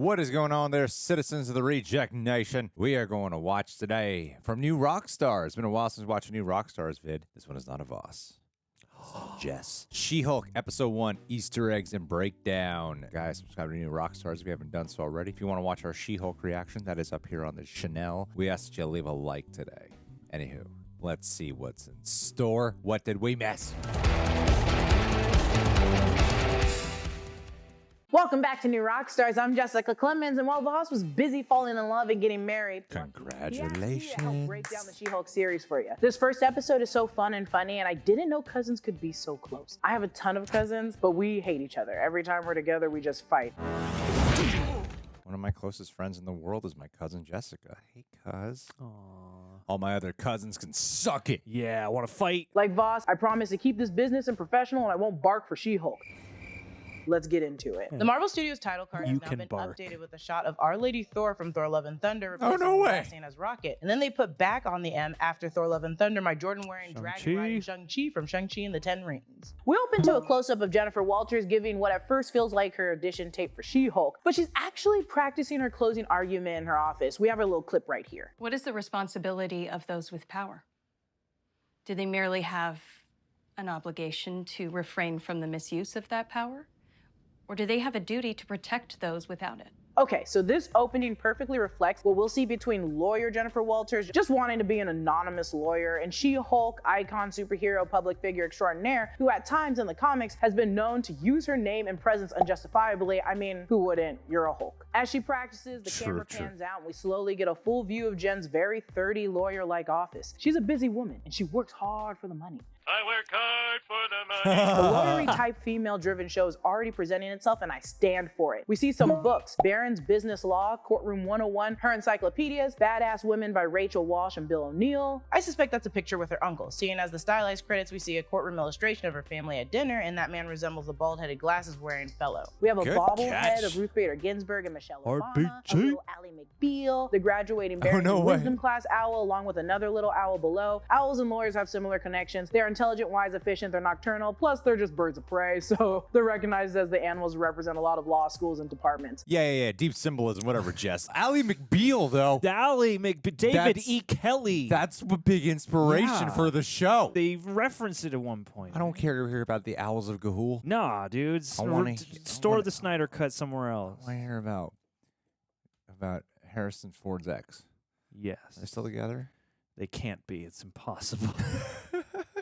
What is going on there, citizens of the Reject Nation? We are going to watch today from new Rockstars. It's been a while since we watched a new Rockstars vid. This one is not a Voss. Jess. She-Hulk Episode 1, Easter Eggs and Breakdown. Guys, subscribe to new Rockstars if you haven't done so already. If you want to watch our She-Hulk reaction, that is up here on the channel. We ask that you leave a like today. Anywho, let's see what's in store. What did we miss? Welcome back to New Rockstars. I'm Jessica Clemons, and while Voss was busy falling in love and getting married, Congratulations. he asked me to help break down the She-Hulk series for you. This first episode is so fun and funny, and I didn't know cousins could be so close. I have a ton of cousins, but we hate each other. Every time we're together, we just fight. One of my closest friends in the world is my cousin Jessica. Hey, cuz. Aww. All my other cousins can suck it. Yeah, I want to fight. Like Voss, I promise to keep this business and professional, and I won't bark for She-Hulk. Let's get into it. The Marvel Studios title card has now been updated with a shot of Our Lady Thor from Thor Love and Thunder replacing last name as Rocket. And then they put back on the M after Thor Love and Thunder my Jordan-wearing, dragon-riding Shang-Chi from Shang-Chi and the Ten Rings. We open to a close-up of Jennifer Walters giving what at first feels like her audition tape for She-Hulk, but she's actually practicing her closing argument in her office. We have a little clip right here. What is the responsibility of those with power? Do they merely have an obligation to refrain from the misuse of that power? Or do they have a duty to protect those without it? Okay, so this opening perfectly reflects what we'll see between lawyer Jennifer Walters just wanting to be an anonymous lawyer and She-Hulk, icon, superhero, public figure extraordinaire, who at times in the comics has been known to use her name and presence unjustifiably. I mean, who wouldn't? You're a Hulk. As she practices, the camera pans out and we slowly get a full view of Jen's very 30 lawyer-like office. She's a busy woman and she works hard for the money. I work hard for the money. The lawyery type female-driven show is already presenting itself, and I stand for it. We see some books: Barron's Business Law, Courtroom 101, her encyclopedias, Badass Women by Rachel Walsh and Bill O'Neill. I suspect that's a picture with her uncle. Seeing as the stylized credits, we see a courtroom illustration of her family at dinner, and that man resembles the bald-headed glasses-wearing fellow. We have a bobblehead of Ruth Bader Ginsburg and Michelle Obama, a little Ally McBeal, the graduating Barron's Wisdom Class owl, along with another little owl below. Owls and lawyers have similar connections. They're intelligent, wise, efficient, they're nocturnal, plus they're just birds of prey, so they're recognized as the animals who represent a lot of law schools and departments. Yeah. Deep symbolism, whatever, Jess. Ally McBeal, though. David E. Kelly. That's a big inspiration for the show. They referenced it at one point. I don't care to hear about the Owls of Ga'Hoole. Nah, dudes. Store the Snyder Cut somewhere else. I want to hear about Harrison Ford's ex. Yes. Are they still together? They can't be. It's impossible.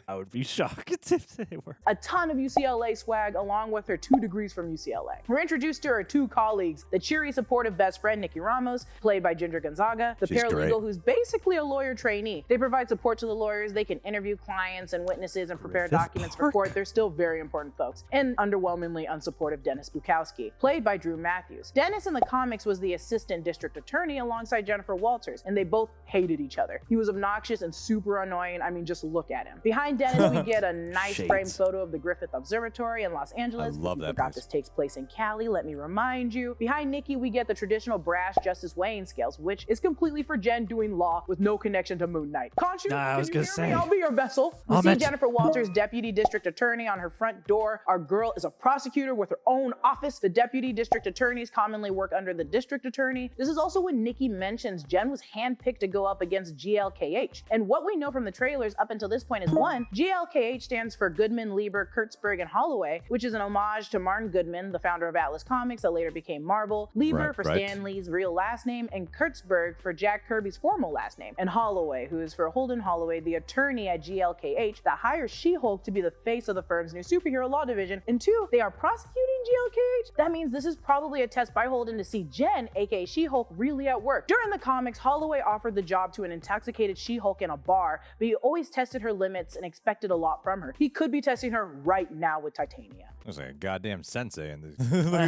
I would be shocked if they were. A ton of UCLA swag along with her 2 degrees from UCLA. We're introduced to her 2 colleagues, the cheery, supportive best friend, Nikki Ramos, played by Ginger Gonzaga, the paralegal who's basically a lawyer trainee. They provide support to the lawyers, they can interview clients and witnesses and prepare documents for court. They're still very important folks. And underwhelmingly unsupportive Dennis Bukowski, played by Drew Matthews. Dennis in the comics was the assistant district attorney alongside Jennifer Walters, and they both hated each other. He was obnoxious and super annoying. I mean, just look at him. Behind Dennis, we get a nice framed photo of the Griffith Observatory in Los Angeles. I love that place. This takes place in Cali, let me remind you. Behind Nikki, we get the traditional brass justice weighing scales, which is completely for Jen doing law with no connection to Moon Knight. Conchu, I was gonna say, I'll be your vessel. We see Jennifer Walters, deputy district attorney, on her front door. Our girl is a prosecutor with her own office. The deputy district attorneys commonly work under the district attorney. This is also when Nikki mentions Jen was handpicked to go up against GLKH. And what we know from the trailers up until this point is 1, GLKH stands for Goodman, Lieber, Kurtzberg, and Holloway, which is an homage to Martin Goodman, the founder of Atlas Comics that later became Marvel, Lieber for Stan Lee's real last name, and Kurtzberg for Jack Kirby's formal last name, and Holloway, who is for Holden Holloway, the attorney at GLKH that hires She-Hulk to be the face of the firm's new superhero law division. And 2, they are prosecuting GLKH? That means this is probably a test by Holden to see Jen, aka She-Hulk, really at work. During the comics, Holloway offered the job to an intoxicated She-Hulk in a bar, but he always tested her limits and expected a lot from her. He could be testing her right now with Titania. There's like a goddamn sensei in this. Look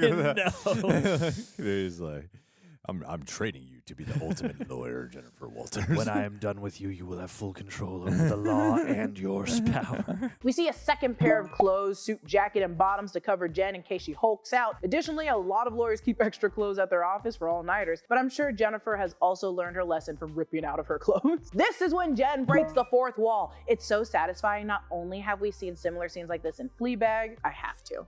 at that. No. He's like, I'm training you to be the ultimate lawyer, Jennifer Walters. When I am done with you, you will have full control over the law and your power. We see a second pair of clothes, suit, jacket, and bottoms to cover Jen in case she hulks out. Additionally, a lot of lawyers keep extra clothes at their office for all-nighters, but I'm sure Jennifer has also learned her lesson from ripping out of her clothes. This is when Jen breaks the fourth wall. It's so satisfying. Not only have we seen similar scenes like this in Fleabag, I have to.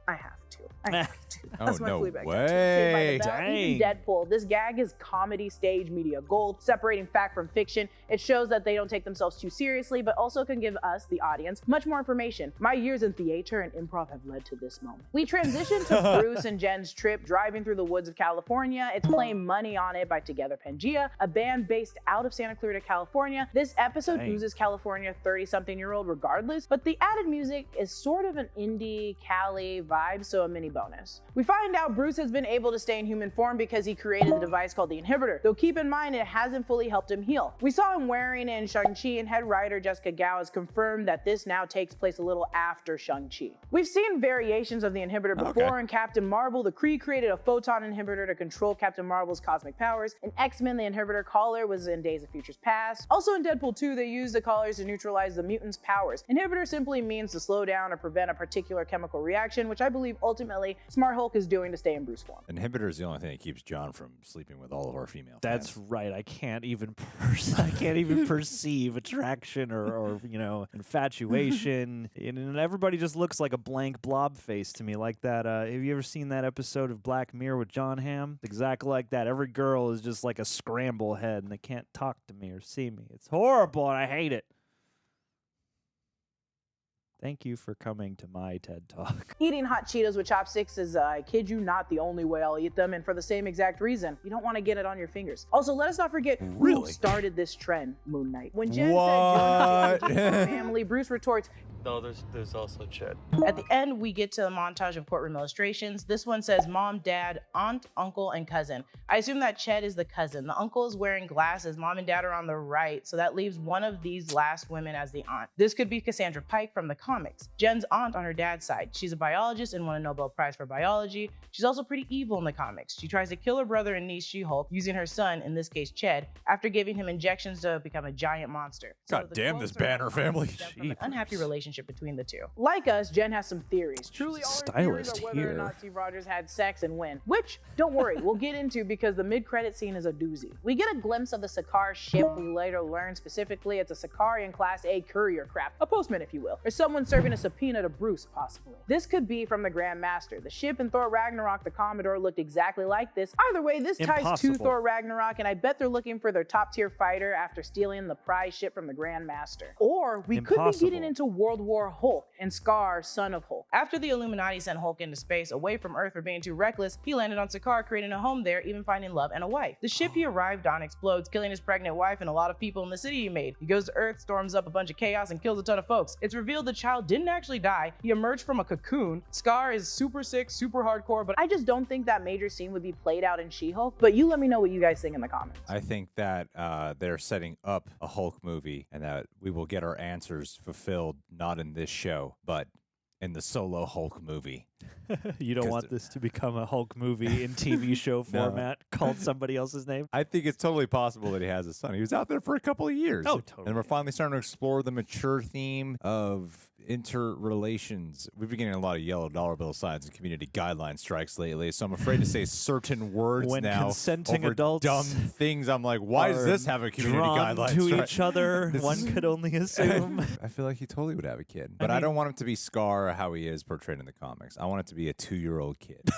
That's my no Fleabag way. tattoo. Even Deadpool. This gag is comedy stage media gold, separating fact from fiction. It shows that they don't take themselves too seriously, but also can give us, the audience, much more information. My years in theater and improv have led to this moment. We transition to Bruce and Jen's trip driving through the woods of California. It's playing Money on It by Together Pangea, a band based out of Santa Clarita, California. This episode uses California 30-something-year-old regardless, but the added music is sort of an indie Cali vibe, so a mini bonus. We find out Bruce has been able to stay in human form because he created the device called the inhibitor, though keep in mind it hasn't fully helped him heal. We saw him wearing in Shang-Chi, and head writer Jessica Gao has confirmed that this now takes place a little after Shang-Chi. We've seen variations of the inhibitor before. In Captain Marvel, the Kree created a photon inhibitor to control Captain Marvel's cosmic powers. In X-Men, the inhibitor collar was in Days of Futures Past. Also in Deadpool 2, they used the collars to neutralize the mutants' powers. Inhibitor simply means to slow down or prevent a particular chemical reaction, which I believe ultimately Smart Hulk is doing to stay in Bruce form. Inhibitor is the only thing that keeps John from sleeping with all of our female That's fans. right. I can't even perceive attraction or infatuation. And everybody just looks like a blank blob face to me, like that. Have you ever seen that episode of Black Mirror with John Hamm? Exactly like that. Every girl is just like a scramble head, and they can't talk to me or see me. It's horrible, and I hate it. Thank you for coming to my TED Talk. Eating hot Cheetos with chopsticks is, I kid you not, the only way I'll eat them, and for the same exact reason. You don't want to get it on your fingers. Also, let us not forget who started this trend, Moon Knight. When Jen said, "You're not family," Bruce retorts, No, there's also Chet. At the end, we get to a montage of courtroom illustrations. This one says mom, dad, aunt, uncle, and cousin. I assume that Chet is the cousin. The uncle is wearing glasses. Mom and dad are on the right, so that leaves one of these last women as the aunt. This could be Cassandra Pike from the comics. Jen's aunt on her dad's side. She's a biologist and won a Nobel Prize for biology. She's also pretty evil in the comics. She tries to kill her brother and niece She-Hulk using her son, in this case Ched, after giving him injections to become a giant monster. God damn this Banner family. An unhappy relationship between the two. like us, Jen has some theories. Truly, all her theories are whether or here. not Steve Rogers had sex and when. Which, don't worry, we'll get into because the mid-credit scene is a doozy. We get a glimpse of the Sakar ship. We later learn specifically it's a Sakarian Class A courier craft, a postman if you will, or someone serving a subpoena to Bruce, possibly. This could be from the Grand Master. The ship in Thor Ragnarok, the Commodore, looked exactly like this. Either way, this ties to Thor Ragnarok, and I bet they're looking for their top-tier fighter after stealing the prize ship from the Grand Master. Or we could be getting into World War Hulk and Scar, son of Hulk. After the Illuminati sent Hulk into space away from Earth for being too reckless, he landed on Sakar, creating a home there, even finding love and a wife. The ship he arrived on explodes, killing his pregnant wife and a lot of people in the city he made. He goes to Earth, storms up a bunch of chaos, and kills a ton of folks. It's revealed the child didn't actually die. He emerged from a cocoon. Scar is super sick, super hardcore, but I just don't think that major scene would be played out in She-Hulk, but you let me know what you guys think in the comments. I think that they're setting up a Hulk movie and that we will get our answers fulfilled, not in this show, but in the solo Hulk movie. You don't want this to become a Hulk movie in TV show format called somebody else's name? I think it's totally possible that he has a son. He was out there for a couple of years. Oh, totally. And we're finally starting to explore the mature theme of interrelations. We've been getting a lot of yellow dollar bill signs and community guideline strikes lately, so I'm afraid to say certain words when now consenting over adults dumb things. I'm like, why does this have a community drawn guideline to strike? each other? One could only assume. I feel like he totally would have a kid, but I don't want him to be Scar how he is portrayed in the comics. I want it to be a 2-year-old kid.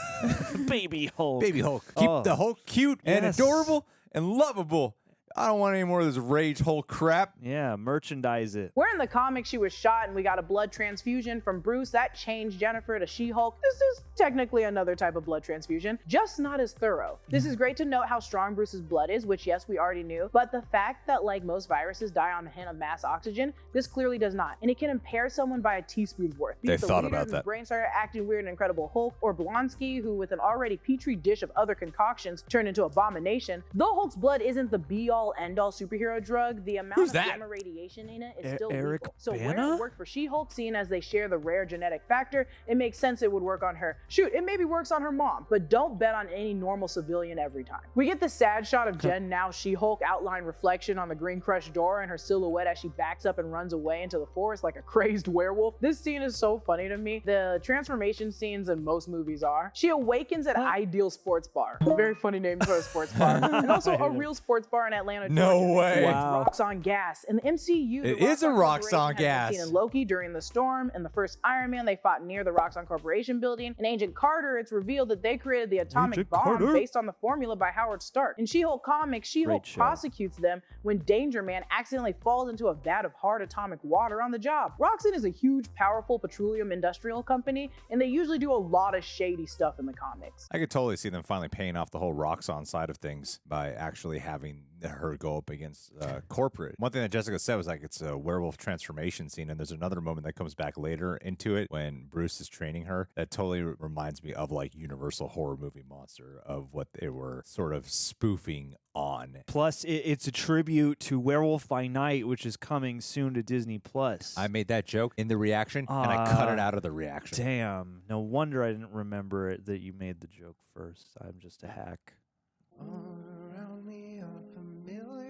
Baby Hulk. Baby Hulk. Keep the Hulk cute and adorable and lovable. I don't want any more of this Rage Hulk crap. Yeah, merchandise it. Where in the comics she was shot and we got a blood transfusion from Bruce, that changed Jennifer to She-Hulk. This is technically another type of blood transfusion, just not as thorough. This is great to note how strong Bruce's blood is, which yes, we already knew, but the fact that like most viruses die on the hint of mass oxygen, this clearly does not, and it can impair someone by a teaspoon's worth. They thought about that. Brain started acting weird in Incredible Hulk, or Blonsky, who with an already petri dish of other concoctions turned into abomination. Though Hulk's blood isn't the be-all be-all, end-all superhero drug, the amount of gamma radiation in it is still Eric lethal. So Bana? where it worked for She-Hulk, seeing as they share the rare genetic factor, it makes sense it would work on her. Shoot, it maybe works on her mom, but don't bet on any normal civilian every time. We get the sad shot of Jen, now She-Hulk, outline reflection on the green crushed door and her silhouette as she backs up and runs away into the forest like a crazed werewolf. This scene is so funny to me. The transformation scenes in most movies are. She awakens at Ideal Sports Bar. Very funny name for a sports bar. And also a real sports bar in Atlanta, Georgia. No way. Wow. Rocks on gas. In the MCU, It the is a Roxxon Rocks on Corporation has been gas. seen in Loki during the storm. In the first Iron Man, they fought near the Roxxon Corporation building. In Agent Carter, it's revealed that they created the atomic Agent bomb Carter? based on the formula by Howard Stark. In She-Hulk comics, She-Hulk Great show. prosecutes them when Danger Man accidentally falls into a vat of hard atomic water on the job. Roxxon is a huge, powerful petroleum industrial company, and they usually do a lot of shady stuff in the comics. I could totally see them finally paying off the whole Roxxon side of things by actually having her go up against corporate. One thing that Jessica said was like it's a werewolf transformation scene, and there's another moment that comes back later into it when Bruce is training her that totally reminds me of like Universal horror movie Monster, of what they were sort of spoofing on. Plus, it's a tribute to Werewolf by Night, which is coming soon to Disney Plus. I made that joke in the reaction, and I cut it out of the reaction. Damn. No wonder I didn't remember it that you made the joke first. I'm just a hack.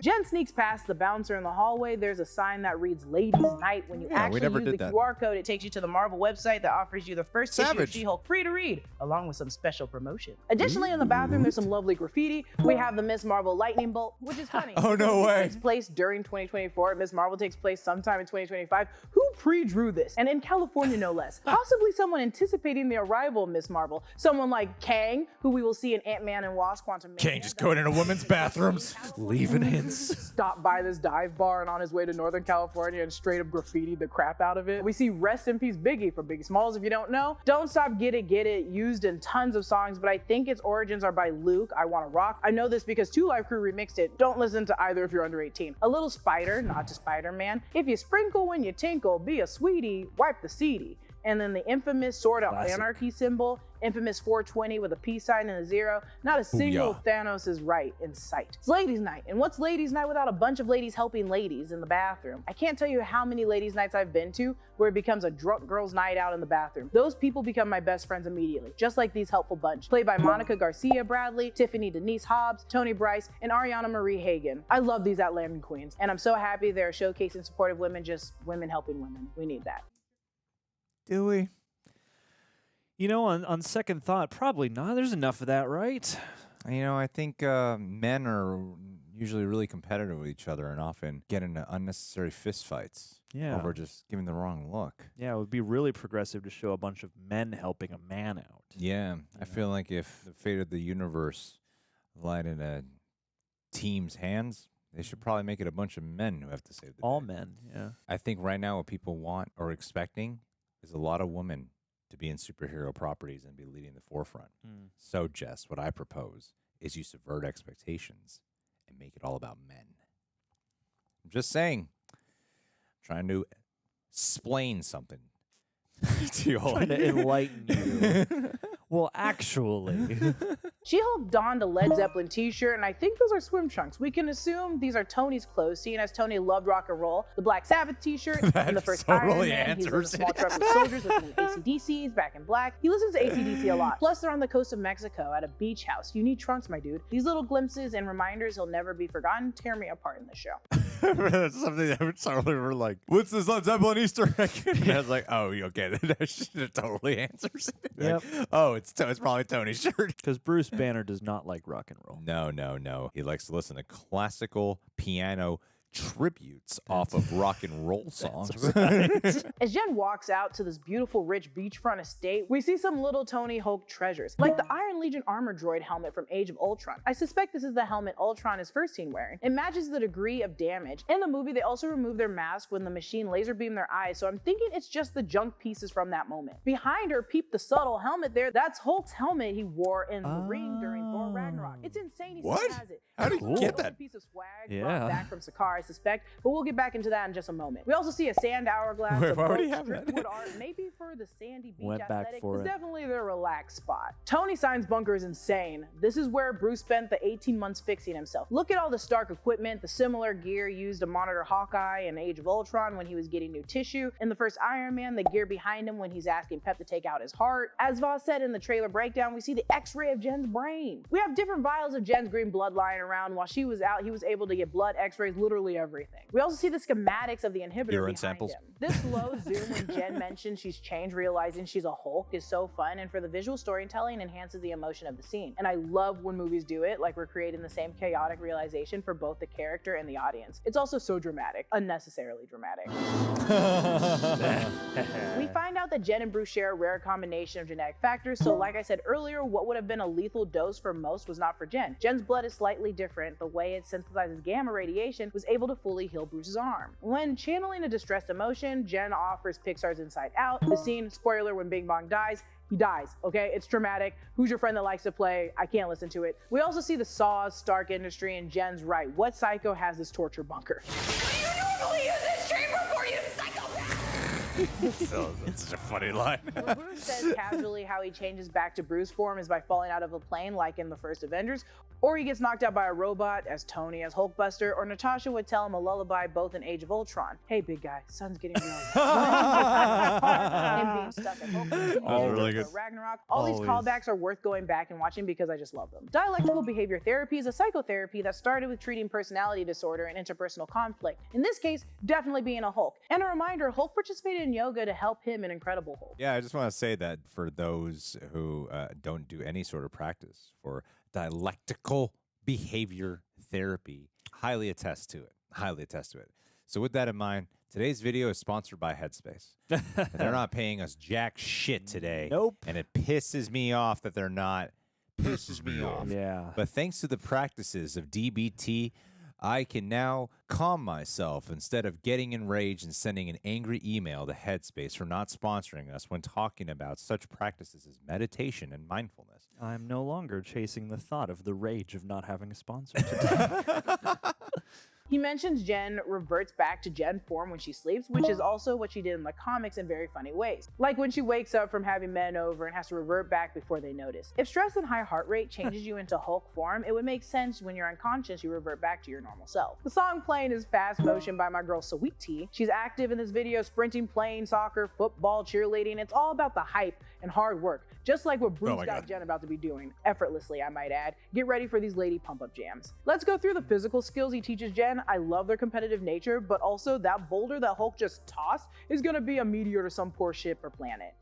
Jen sneaks past the bouncer in the hallway. There's a sign that reads Ladies Night. When you Yeah, we actually never use the did that. QR code, it takes you to the Marvel website that offers you the first issue of Savage. She-Hulk free to read, along with some special promotion. Additionally, in the bathroom, there's some lovely graffiti. We have the Miss Marvel lightning bolt, which is funny. Oh, no This way. takes place during 2024. Miss Marvel takes place sometime in 2025. Who pre-drew this? And in California, no less. Possibly someone anticipating the arrival of Miss Marvel. Someone like Kang, who we will see in Ant-Man and Wasp: Quantumania. Can't just go into women's bathrooms. Leaving hints. Stopped by this dive bar and on his way to Northern California and straight up graffitied the crap out of it. We see Rest in Peace Biggie from Biggie Smalls, if you don't know. Don't Stop, Get It, used in tons of songs, but I think its origins are by Luke, I Wanna Rock. I know this because Two Live Crew remixed it. Don't listen to either if you're under 18. A little spider, not to Spider-Man. If you sprinkle when you tinkle, be a sweetie, wipe the seedy. And then the infamous Sword of Classic. Anarchy symbol, infamous 420 with a peace sign and a zero. Not a single Booyah. Thanos is right in sight. It's ladies' night, and what's ladies' night without a bunch of ladies helping ladies in the bathroom? I can't tell you how many ladies' nights I've been to where it becomes a drunk girls' night out in the bathroom. Those people become my best friends immediately, just like these helpful bunch, played by Monica Garcia Bradley, Tiffany Denise Hobbs, Tony Bryce, and Ariana Marie Hagen. I love these Atlantic queens, and I'm so happy they're showcasing supportive women, just women helping women. We need that. Do we? You know, on second thought, probably not. There's enough of that, right? You know, I think men are usually really competitive with each other and often get into unnecessary fistfights Yeah. over just giving the wrong look. Yeah, it would be really progressive to show a bunch of men helping a man out. Yeah, I feel like if the fate of the universe lied in a team's hands, they should probably make it a bunch of men who have to save the All day. men, yeah. I think right now what people want or expecting is a lot of women to be in superhero properties and be leading the forefront. So, Jess, what I propose is you subvert expectations and make it all about men. I'm just saying, trying to explain something to you all. Trying to enlighten you. Well, actually. She-Hulk donned a Led Zeppelin t-shirt, and I think those are swim trunks. We can assume these are Tony's clothes, seeing as Tony loved rock and roll. The Black Sabbath t-shirt, in the first Iron totally Man, he's in a answers small it. truck with soldiers listening to AC/DC's Back in Black. He listens to AC/DC a lot. Plus, they're on the coast of Mexico at a beach house. You need trunks, my dude. These little glimpses and reminders he'll never be forgotten tear me apart in the show. That's something that we totally were like, what's this Led Zeppelin Easter egg? And I was like, oh, okay, that totally answers it. Yep. Oh, it's probably Tony's shirt. Because Bruce Banner does not like rock and roll. No. He likes to listen to classical piano tributes off of rock and roll songs. As Jen walks out to this beautiful, rich beachfront estate, we see some little Tony Hulk treasures, like the Iron Legion armor droid helmet from Age of Ultron. I suspect this is the helmet Ultron is first seen wearing. It matches the degree of damage. In the movie, they also remove their mask when the machine laser beamed their eyes, so I'm thinking it's just the junk pieces from that moment. Behind her, peep the subtle helmet there. That's Hulk's helmet he wore in the ring during Thor Ragnarok. It's insane he What? still has it. How did It's he a get little that? piece of swag Yeah. brought back from Sakarian. I suspect, but we'll get back into that in just a moment. We also see a sand hourglass, Wait, a why would boat, he have that? driftwood art, maybe for the sandy beach Went back aesthetic. for It's it. definitely their relaxed spot. Tony Stein's bunker is insane. This is where Bruce spent the 18 months fixing himself. Look at all the Stark equipment, the similar gear used to monitor Hawkeye in Age of Ultron when he was getting new tissue. In the first Iron Man, the gear behind him when he's asking Pep to take out his heart. As Voss said in the trailer breakdown, we see the X-ray of Jen's brain. We have different vials of Jen's green blood lying around. While she was out, he was able to get blood, X-rays, literally everything. We also see the schematics of the inhibitor Urine behind samples. him. This slow zoom when Jen mentions she's changed, realizing she's a Hulk, is so fun, and for the visual storytelling enhances the emotion of the scene. And I love when movies do it, like we're creating the same chaotic realization for both the character and the audience. It's also so dramatic, unnecessarily dramatic. We find out that Jen and Bruce share a rare combination of genetic factors, so like I said earlier, what would have been a lethal dose for most was not for Jen. Jen's blood is slightly different. The way it synthesizes gamma radiation was able to fully heal Bruce's arm. When channeling a distressed emotion, Jen offers Pixar's Inside Out. The scene, spoiler, when Bing Bong dies, he dies, okay? It's traumatic. Who's your friend that likes to play? I can't listen to it. We also see the Saws, Stark Industry, and Jen's right. What psycho has this torture bunker? Do you normally use this chamber for, you psychopath? It's such a funny line. When Bruce says casually how he changes back to Bruce form is by falling out of a plane like in the first Avengers, or he gets knocked out by a robot as Tony as Hulkbuster, or Natasha would tell him a lullaby both in Age of Ultron. Hey big guy, sun's getting real. Him being stuck at Hulk. Oh, really good. Thor Ragnarok. All these Always. callbacks are worth going back and watching because I just love them. Dialectical behavior therapy is a psychotherapy that started with treating personality disorder and interpersonal conflict. In this case, definitely being a Hulk. And a reminder, Hulk participated in yoga to help him in Incredible Hulk. Yeah, I just want to say that for those who don't do any sort of practice for dialectical behavior therapy, highly attest to it. Highly attest to it. So with that in mind, today's video is sponsored by Headspace. They're not paying us jack shit today. Nope. And it pisses me off that they're not. Pisses me off. Yeah. But thanks to the practices of DBT, I can now calm myself instead of getting enraged and sending an angry email to Headspace for not sponsoring us when talking about such practices as meditation and mindfulness. I'm no longer chasing the thought of the rage of not having a sponsor today. He mentions Jen reverts back to Jen form when she sleeps, which is also what she did in the comics in very funny ways. Like when she wakes up from having men over and has to revert back before they notice. If stress and high heart rate changes you into Hulk form, it would make sense when you're unconscious you revert back to your normal self. The song playing is Fast Motion by my girl Saweetie. She's active in this video, sprinting, playing soccer, football, cheerleading. It's all about the hype and hard work, just like what Bruce got Jen about to be doing, effortlessly I might add. Get ready for these lady pump-up jams. Let's go through the physical skills he teaches Jen. I love their competitive nature, but also that boulder that Hulk just tossed is gonna be a meteor to some poor ship or planet.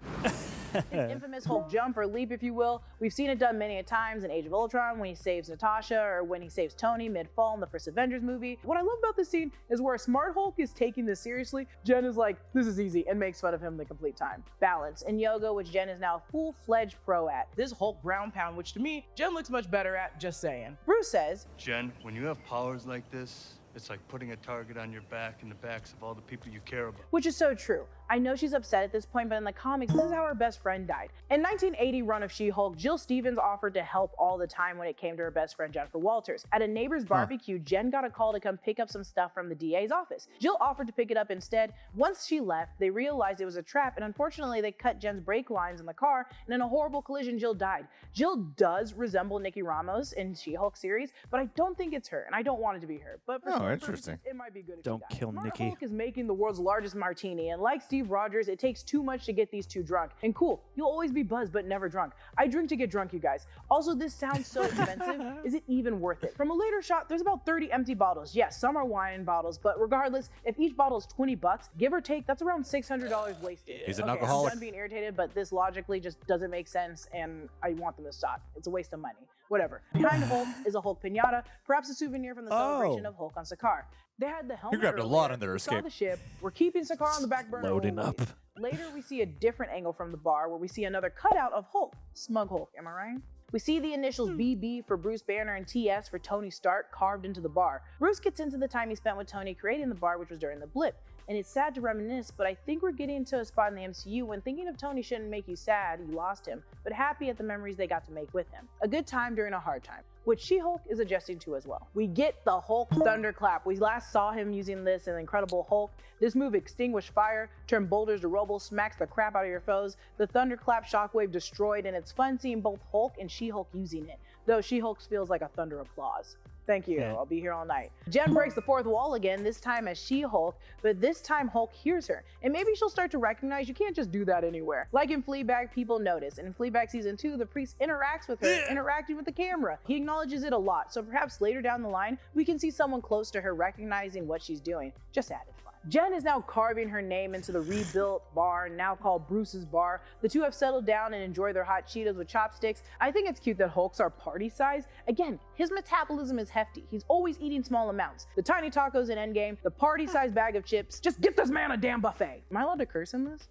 His infamous Hulk jump or leap, if you will, we've seen it done many a times in Age of Ultron when he saves Natasha or when he saves Tony mid-fall in the first Avengers movie. What I love about this scene is where a smart Hulk is taking this seriously, Jen is like, this is easy, and makes fun of him the complete time. Balance in yoga, which Jen is now a full-fledged pro at. This Hulk ground pound, which to me, Jen looks much better at, just saying. Bruce says, Jen, when you have powers like this, it's like putting a target on your back and the backs of all the people you care about. which is so true. I know she's upset at this point, but in the comics, this is how her best friend died. In 1980 run of She-Hulk, Jill Stevens offered to help all the time when it came to her best friend Jennifer Walters. At a neighbor's barbecue, Jen got a call to come pick up some stuff from the DA's office. Jill offered to pick it up instead. Once she left, they realized it was a trap, and unfortunately, they cut Jen's brake lines in the car, and in a horrible collision, Jill died. Jill does resemble Nikki Ramos in She-Hulk series, but I don't think it's her, and I don't want it to be her. But for some interesting. purposes, it might be good if Don't she dies. kill Smart Nikki. Hulk is making the world's largest martini, and like Steve Rogers, it takes too much to get these two drunk. And cool, you'll always be buzzed but never drunk. I drink to get drunk, you guys. Also, this sounds so expensive. Is it even worth it? From a later shot, there's about 30 empty bottles. Yes, some are wine bottles, but regardless, if each bottle is $20, give or take, that's around $600 wasted. He's an Okay, alcoholic. I'm done being irritated, but this logically just doesn't make sense, and I want them to stop. It's a waste of money. Whatever. Behind Hulk is a Hulk pinata, perhaps a souvenir from the celebration of Hulk on Sakaar. They had the helmet. You grabbed a earlier. lot on their We saw escape. the ship. We're keeping Sakaar on the back burner. Loading always. up. Later, we see a different angle from the bar where we see another cutout of Hulk. Smug Hulk, am I right? We see the initials BB for Bruce Banner and TS for Tony Stark carved into the bar. Bruce gets into the time he spent with Tony creating the bar, which was during the blip. And it's sad to reminisce, but I think we're getting to a spot in the MCU when thinking of Tony shouldn't make you sad, you lost him, but happy at the memories they got to make with him. A good time during a hard time. which She-Hulk is adjusting to as well. We get the Hulk thunderclap. We last saw him using this in Incredible Hulk. This move extinguished fire, turned boulders to rubble, smacks the crap out of your foes. The thunderclap shockwave destroyed, and it's fun seeing both Hulk and She-Hulk using it, though She-Hulk's feels like a thunder applause. Thank you, I'll be here all night. Jen breaks the fourth wall again, this time as She-Hulk, but this time Hulk hears her. And maybe she'll start to recognize you can't just do that anywhere. Like in Fleabag, people notice. And in Fleabag season 2, the priest interacts with her, interacting with the camera. He acknowledges it a lot, so perhaps later down the line, we can see someone close to her recognizing what she's doing. Just added fun. Jen is now carving her name into the rebuilt bar, now called Bruce's Bar. The two have settled down and enjoy their hot Cheetos with chopsticks. I think it's cute that Hulk's are party size. Again, his metabolism is hefty. He's always eating small amounts. The tiny tacos in Endgame, the party size bag of chips. Just get this man a damn buffet. Am I allowed to curse in this?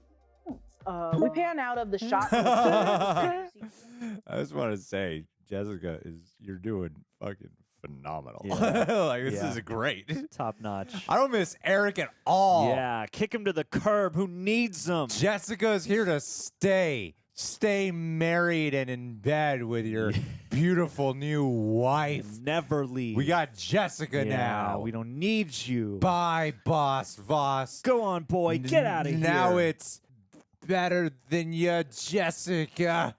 We pan out of the shot. I just want to say, Jessica, you're doing fucking phenomenal. Like, this is great. Top notch. I don't miss Eric at all. Yeah, kick him to the curb. Who needs them? Jessica's here to stay. Stay married and in bed with your beautiful new wife. Never leave. We got Jessica now. We don't need you. Bye, boss Voss. Go on, boy. Get out of here. Now it's better than you, Jessica.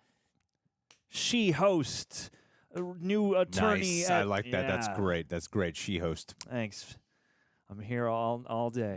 She host. A new attorney. Nice. I like that. That's great. That's great. She host. Thanks. I'm here all day.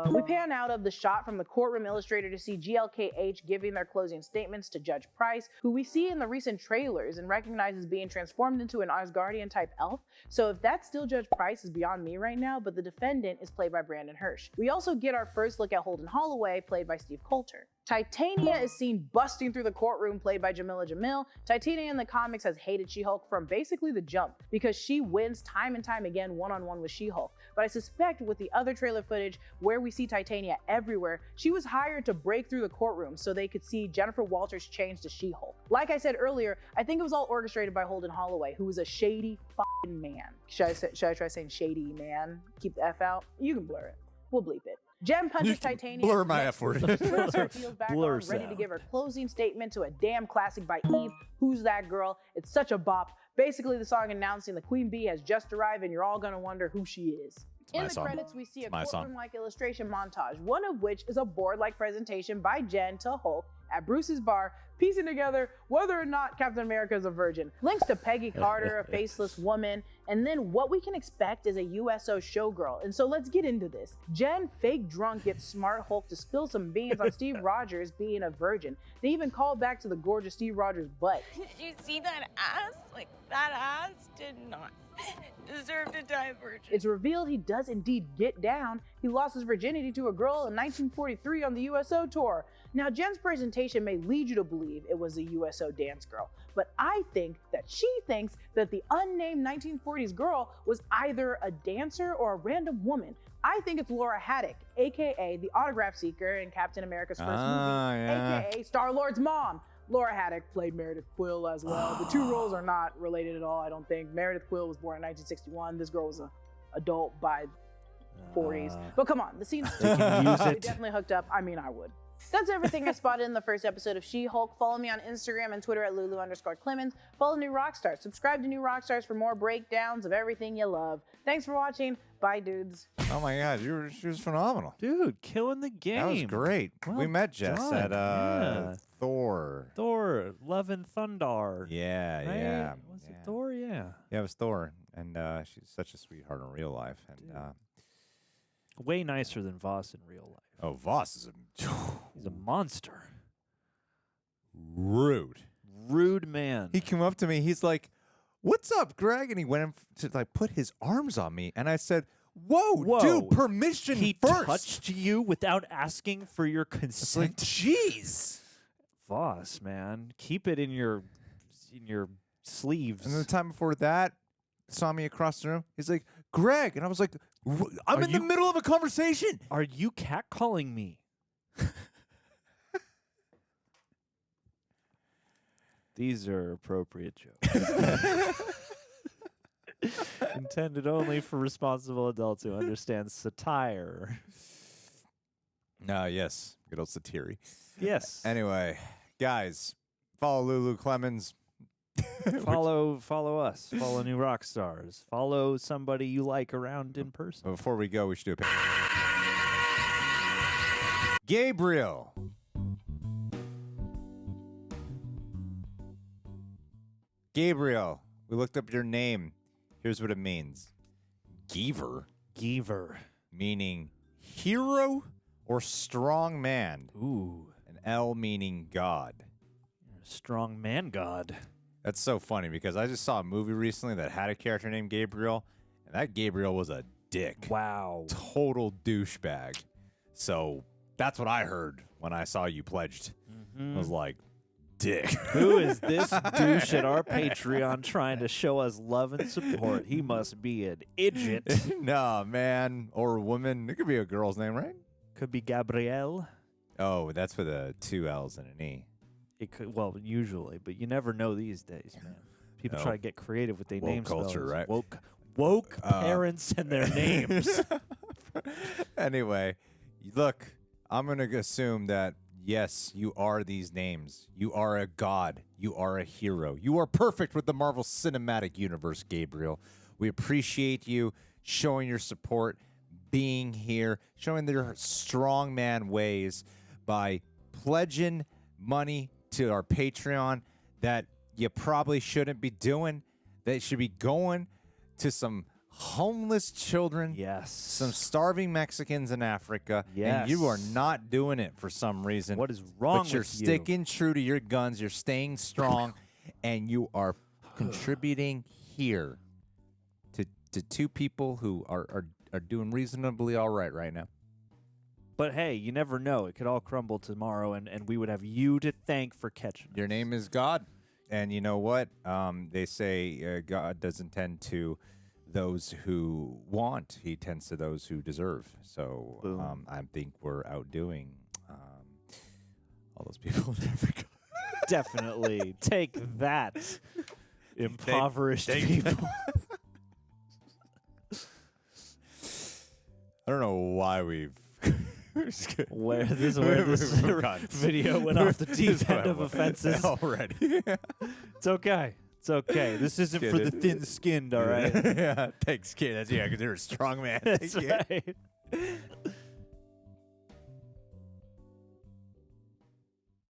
We pan out of the shot from the courtroom illustrator to see GLKH giving their closing statements to Judge Price, who we see in the recent trailers and recognize as being transformed into an Asgardian-type elf. So if that's still Judge Price is beyond me right now, but the defendant is played by Brandon Hirsch. We also get our first look at Holden Holloway, played by Steve Coulter. Titania is seen busting through the courtroom, played by Jamila Jamil. Titania in the comics has hated She-Hulk from basically the jump because she wins time and time again one-on-one with She-Hulk. But I suspect with the other trailer footage where we see Titania everywhere, she was hired to break through the courtroom so they could see Jennifer Walters change to She-Hulk. Like I said earlier, I think it was all orchestrated by Holden Holloway, who is a shady f***ing man. Should I try saying shady man? Keep the F out? You can blur it. We'll bleep it. Jen punches Titania. Blur my F word. Blur ready to give her closing statement to a damn classic by Eve, Who's That Girl? It's such a bop. Basically, the song announcing the Queen Bee has just arrived and you're all gonna wonder who she is. In the credits, we see a courtroom-like illustration montage, one of which is a board-like presentation by Jen to Hulk at Bruce's Bar, piecing together whether or not Captain America is a virgin. Links to Peggy Carter, a faceless woman, and then what we can expect is a USO showgirl. And so let's get into this. Jen, fake drunk, gets Smart Hulk to spill some beans on Steve Rogers being a virgin. They even call back to the gorgeous Steve Rogers' butt. Did you see that ass? Like, that ass did not deserve to die a virgin. It's revealed he does indeed get down. He lost his virginity to a girl in 1943 on the USO tour. Now, Jen's presentation may lead you to believe it was a USO dance girl, but I think that she thinks that the unnamed 1940s girl was either a dancer or a random woman. I think it's Laura Haddock, aka the autograph seeker in Captain America's first movie, aka Star-Lord's mom. Laura Haddock played Meredith Quill as well. The two roles are not related at all, I don't think. Meredith Quill was born in 1961. This girl was an adult by 40s. But come on, the scene's still definitely hooked up. I mean, I would. That's everything I spotted in the first episode of She-Hulk. Follow me on Instagram and Twitter at Lulu_Clemons. Follow New Rockstars. Subscribe to New Rockstars for more breakdowns of everything you love. Thanks for watching. Bye, dudes. Oh my God, she was phenomenal. Dude, killing the game. That was great. Well we met Jess done. at Thor. Thor, Love and Thunder. Yeah, Right? yeah. Was it Thor? Yeah. Yeah, it was Thor. And she's such a sweetheart in real life. And way nicer than Voss in real life. Oh, Voss is He's a monster. rude. Rude man. He came up to me. He's like, "What's up, Greg?" And he went in to like put his arms on me, and I said, "Whoa, dude, permission he first." touched you without asking for your It's consent. like, jeez. Voss, man, keep it in your sleeves. And then the time before that, saw me across the room. He's like, "Greg," and I was like, "I'm in the middle of a conversation." Are you catcalling me? These are appropriate jokes. Intended only for responsible adults who understand satire. Yes, good old satire. Yes. Anyway, guys, follow Lulu Clemons. Follow us. Follow New Rockstars. Follow somebody you like around in person. Before we go, we should do a Gabriel. Gabriel, we looked up your name. Here's what it means. Geever, meaning hero or strong man. Ooh. An L meaning God. Strong man god. That's so funny because I just saw a movie recently that had a character named Gabriel, and that Gabriel was a dick. Wow. Total douchebag. So that's what I heard when I saw you pledged. I was like, dick. Who is this douche at our Patreon trying to show us love and support? He must be an idiot. Nah, man. Or a woman. It could be a girl's name, right? Could be Gabrielle. Oh, that's with a 2 L's and an E. It could, well, usually, but you never know these days, man. People No. try to get creative with their Woke name culture, spellings. right? Woke parents and their names. Anyway, look, I'm going to assume that, yes, you are these names. You are a god. You are a hero. You are perfect with the Marvel Cinematic Universe, Gabriel. We appreciate you showing your support, being here, showing their strongman ways by pledging money to our Patreon that you probably shouldn't be doing. They should be going to some homeless children. Yes. Some starving Mexicans in Africa. Yes. And you are not doing it for some reason. What is wrong but you're with you? sticking true to your guns. You're staying strong. And you are contributing here to two people who are doing reasonably all right now. But hey, you never know. It could all crumble tomorrow, and we would have you to thank for catching us. Your name is God. And you know what? They say God doesn't tend to those who want. He tends to those who deserve. So I think we're outdoing all those people in Africa. Definitely. Take that, impoverished people. I don't know why we've... where this video went off the deep end of offenses already. It's okay. It's okay. This isn't for the thin-skinned, all right? Yeah, thanks, kid. That's, yeah, because you're a strong man. That's right.